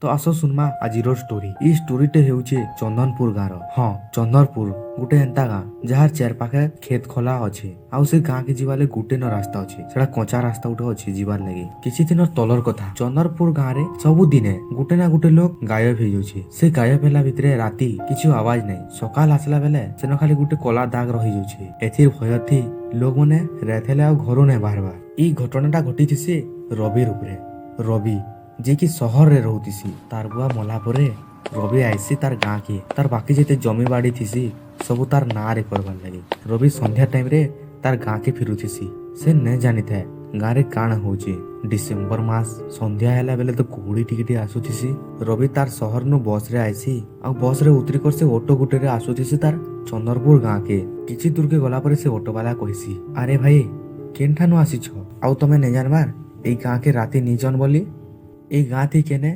तो आस सुनमा आजिर स्टोरी। ई स्टोरीटे हेउचे चंदनपुर गाँव। हाँ, चंदनपुर गोटे एंता गाँ जार चार पाखे खेत खोला अच्छे। आउ से गाँ के जीवाले गुटे न रास्ता अच्छे, सेटा कच्चा रास्ता उठे अच्छे जीवार लगे। किछि दिन तलर कथा, चंदनपुर गाँ रे सबु दिने गुटे ना गुटे लोग गायब हो जाउछे। से गायब होला भितरे राती किछु आवाज नहीं। सकाल आसला बेले सेन खाली गुटे कला दाग रही जाउछे। एथिर भय थी लोग मने रहथेले आ घरु नै बाहरबा। ई घटनाटा घटिथिसे रवि रूपरे। रवि जे कि शहर रे रहउतिसी, तार बुआ मला परे रवि आइसी तार गाँ के। तार बाकी जेते जमी बाड़ी थिसी सबु तार ना रे करबार लगे। रवि संध्या टाइम रे तार गाँ के फिरुथिसी। से न जानी था गाँ रे काण होचे। डिसेम्बर मास संध्या हैला बेले तो कुहुड़ी टिके आसुथिसी। रवि तार शहर नु बस रे आइसी आ बस रे उतरी कर से ऑटो गुटे रे आसुथिसी तार चंदनपुर गाँ के। किछि दूर के गला पर से ऑटो वाला कहिसी, अरे भाई केनठानु आसीछ आउ तमे न जानबार ए गाँ के राती नी जन बोली। ए गाँ थी केने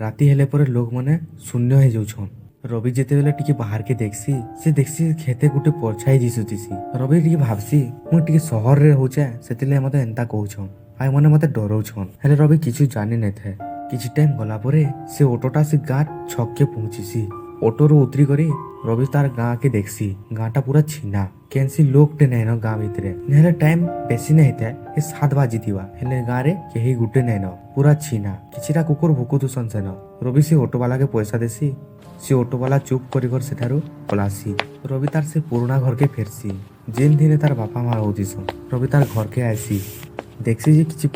राती हेले पर लोग मने शून्य हो जाउछन। रवि जेते बेले टिके बाहर के देखसी, से देखसी खेते गुटे परछाई दिसुतिसी। रवि टिके भाबसी मु टिके शहर रे होचे, सेतिले मते एंता कहउछन, आइ मने मते डरउछन। हेले रवि किछु जानि नै थे। किछि टाइम गला परे से ऑटोटा से गाँ छक के पहुंचीसी। ऑटो रो उतरी करी रवि तार गाँ के देखसी। गाँटा पूरा छिना, केनसी लोग टे नैन गाँ भितरे। नेहले टाइम बेसी नहीं था, ये 7 बाजी थीवा। हेले गाँ रे केही गुटे नैन, पूरा छिना। किछिटा कुकुर भुकुतुसन सेन। रवि से ऑटो वाला के पैसा देसी। से ऑटो वाला चुप करी कर सेठारु पलासी। रवि तार से पुराना घर के फेरसी, जेन दिने तार बापा माँ रहउतिसन। रवि तार घर के आइसी, देखसी जे किछि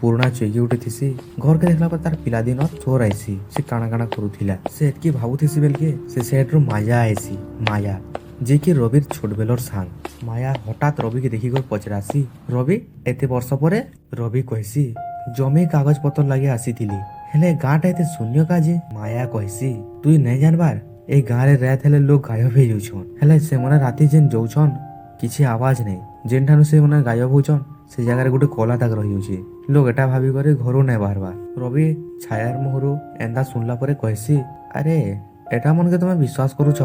पुराना चेगी उठे थिसी। घर के देखला पर तार पिला दिन चोर आइसी। से काना काना करुथिला। से एतकी भाबुथिसी बेलके से सेठरो माया आइसी। माया जे कि रविर छोट बेलर सांग। माया हठात रवि के देखी कर पचरासी, रवि एते वर्ष परे। रवि कहसी जमी कागज पत्र लगे आसीथिली, हेले गाँटा एते शून्य काजे। माया कहसी तुई नहीं जानबार ए गाँ रे रात हेले लोग गायब हो जाउछन। हेले से मने राती जेन जाउछन किछि आवाज नहीं। जेन ठानु से मने गायब होउछन से जगह रे गुटे कला दाग रही होउछे। लोग एटा भाबी करे घरो नै बाहरबा। रवि छायार मुहरु एंदा सुनला परे कहसी, अरे एटा मन के तमे विश्वास करूछ।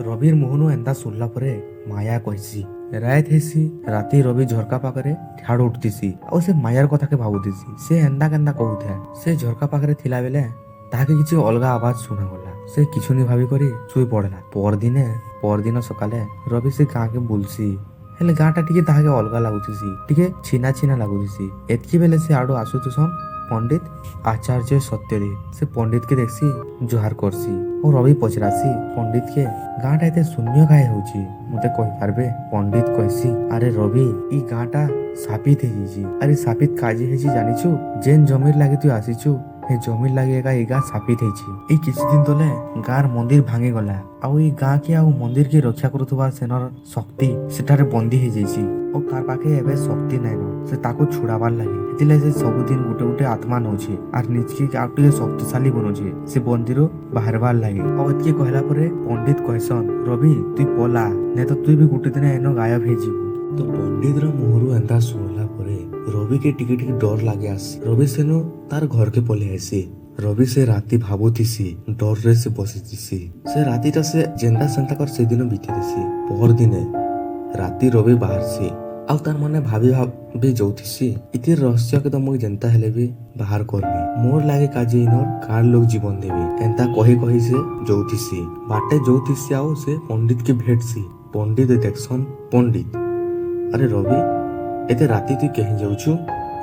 रविर मुहनु एंदा सुनला परे माया कहसी, रात हेसी राती रवि झरका पाखरे ठाड़ उठतीसी और से मायार कथा के भाबुतीसी। से एंदा केंदा कहूथे। से झरका पाखरे थिला बेले ताके किछि अलगा आवाज सुना गला। से किछु नि भाबी करी सुई पड़ला। परदिन सकाले रवि से गाँ के बुलसी, हेले गाँटा टिके ताके अलगा लागुतीसी, टिके छिना छिना लागुतीसी। एतकी बेले से आडो आसुतुसन पंडित आचार्य सत्यदेव। से पंडित के देखसी जुहार करसी और रवि पचरासी पंडित के गाँटा एते शून्य काहे होची मते कहि पारबे। पंडित कहसी, अरे रवि ई गाँटा सापित हेजी। अरे सापित काजे हेजी जानिछु, जेन जमीर लागि तू आसीछु हे जमीर लागि एका ई गाँ सापित हेजी। ई किछि दिन तले गाँर मंदिर भांगी गला आउ ई गाँ के आउ मंदिर के रक्षा करुथुबा सेनर शक्ति सेठारे बंदी हे जाइछि और तार पाखे एबे शक्ति नाइनो। से ताको छुड़ाबार लागि एतिले से सब दिन गुटे गुटे आत्मा नउछि आर निजके आउ टिके शक्तिशाली बनउछि से बंदिरो बाहरबार लागि। और एतके कहला परे पंडित कहसन, रवि तुई पला नै तो तुई भी गुटे दिन एनो गायब हे जिवु। तो पंडित रो मुहरु एंदा सुनला परे रवि के टिके टिके डर लागे आसी। रवि सेनो तार घर के पले आसी। रवि से राती भाबुथिसी, डर रे से बसिथिसी। से रातीटा से जेंदा सेंता कर से दिन बीतिथिसी। पहर दिने राती रवि बाहर से आउ तार मने भाबी जाउथिसी, इति रहस्य के तो मुई जेंता हेले भी बाहर करबी। मोर लागे काजे इनर कार लोग जीवन देबी एंता कही से जाउथिसी। बाटे जाउथिसी आउ से पंडित के भेटसी। पंडित देखसन, पंडित अरे रवि एते राती तू कहीं जाउछु।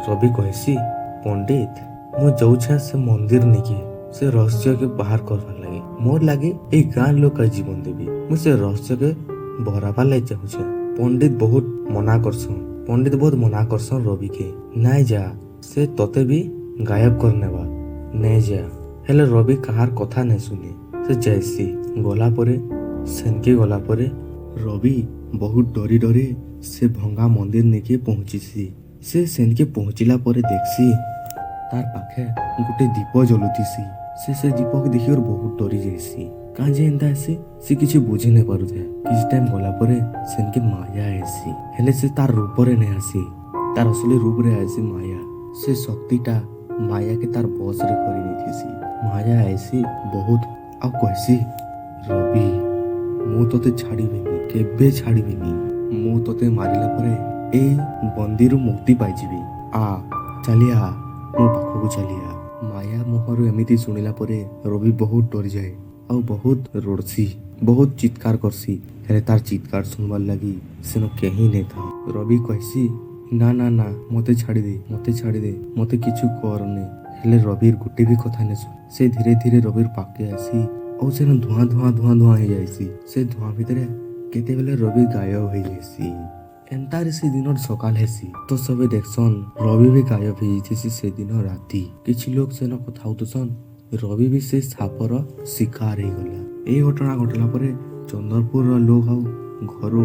रवि कहसी, पंडित मु जाउछा से मंदिर निके से रहस्य के बाहर करबार लागे। मोर लागे ए गाँ लोग का जीवन देबी, मु से रहस्य के बहराबार लागे चाहूछे। पंडित बहुत मना करसन रवि के, नाइ जा से तोते भी गायब करनेबा, नै जा। हेले रवि कहार कथा नै सुने से जैसी गला परे सेनके गला परे रवि बहुत डरी डरी से भंगा मंदिर नेके पहुंचीसी। से सेनके पहुंचिला परे देखसी तार पाखे गुटे दीप जलुतीसी। से दीप के देखि और बहुत डरी जाइसी। काजे एंदा आसी से किछि बुझी नै पारुथे। किछि टाइम गला परे सेनके माया आइसी। हेले से तार रूप रे नै आसी, तार असली रूप रे आइसी माया। से शक्तिटा माया के तार बस रे करि दैथिसी। माया आइसी बहुत आ कहसी, रवि मु तोते छाड़ीबिनी, केबे छाड़ीबिनी। मु तोते मारिला परे ए बंदीरु मुक्ति पाइजिबी। आ चलिया मो पाखकु चलिया। ମାୟା ମୁହଁରୁ ଏମିତି ଶୁଣିଲା ପରେ ରବି ବହୁତ ଡରିଯାଏ ଆଉ ବହୁତ ରୋଡ଼ସି ବହୁତ ଚିତ୍କାର କରସି। ହେଲେ ତାର ଚିତ୍କାର ଶୁଣବାର୍ ଲାଗି ସେନ କେହି ନେଇ ଥା। ରବି କହିସି ନା ନା ନା ମତେ ଛାଡ଼ିଦେ ମତେ କିଛି କରନି। ହେଲେ ରବିର ଗୋଟେ ବି କଥା ନେଇ ଶୁଣେ। ସେ ଧୀରେ ଧୀରେ ରବିର ପାଖେ ଆସି ଆଉ ସେନ ଧୂଆଁ ଧୂଆଁ ଧୂଆଁ ଧୂଆଁ ହେଇଯାଇସି। ସେ ଧୂଆଁ ଭିତରେ କେତେବେଳେ ରବି ଗାୟବ ହେଇଯାଇସି। ଏନ୍ତାରେ ସେ ଦିନର ସକାଳ ହେସି ତ ସବେ ଦେଖସନ୍ ରବି ବି ଗାୟବ ହେଇଯାଇଥିସି ସେଦିନ ରାତି। କିଛି ଲୋକ ସେନ କଥା ହଉଥିସନ୍ ରବି ବି ସେ ସାପର ଶିକାର ହେଇଗଲା। এই ଘଟଣା ଘଟିଲା ପରେ ଚନ୍ଦନପୁରର ଲୋକ ଆଉ ଘରୁ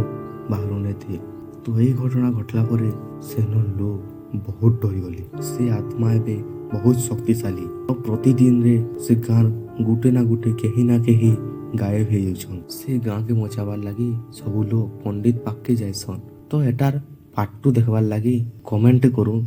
ବାହାରୁ ନେଇଥିଲେ। ତ এই ଘଟଣା ଘଟିଲା ପରେ ସେନ ଲୋକ ବହୁତ ଡରିଗଲେ। ସେ ଆତ୍ମା ଏବେ ବହୁତ ଶକ୍ତିଶାଳୀ ଆଉ ପ୍ରତିଦିନରେ ସେ ଗାଁ ଗୁଟେ ନା ଗୁଟେ କେହି ନା କେହି ଗାୟବ ହେଇଯାଉଛନ୍। ସେ ଗାଁକେ ବଞ୍ଚାବାର ଲାଗି ସବୁ ଲୋକ ପଣ୍ଡିତ ପାଖକେ ଯାଇସନ୍। ତ ଏଟାର ପାର୍ଟ 2 ଦେଖବାର ଲାଗି କମେଣ୍ଟ କରୁନ୍।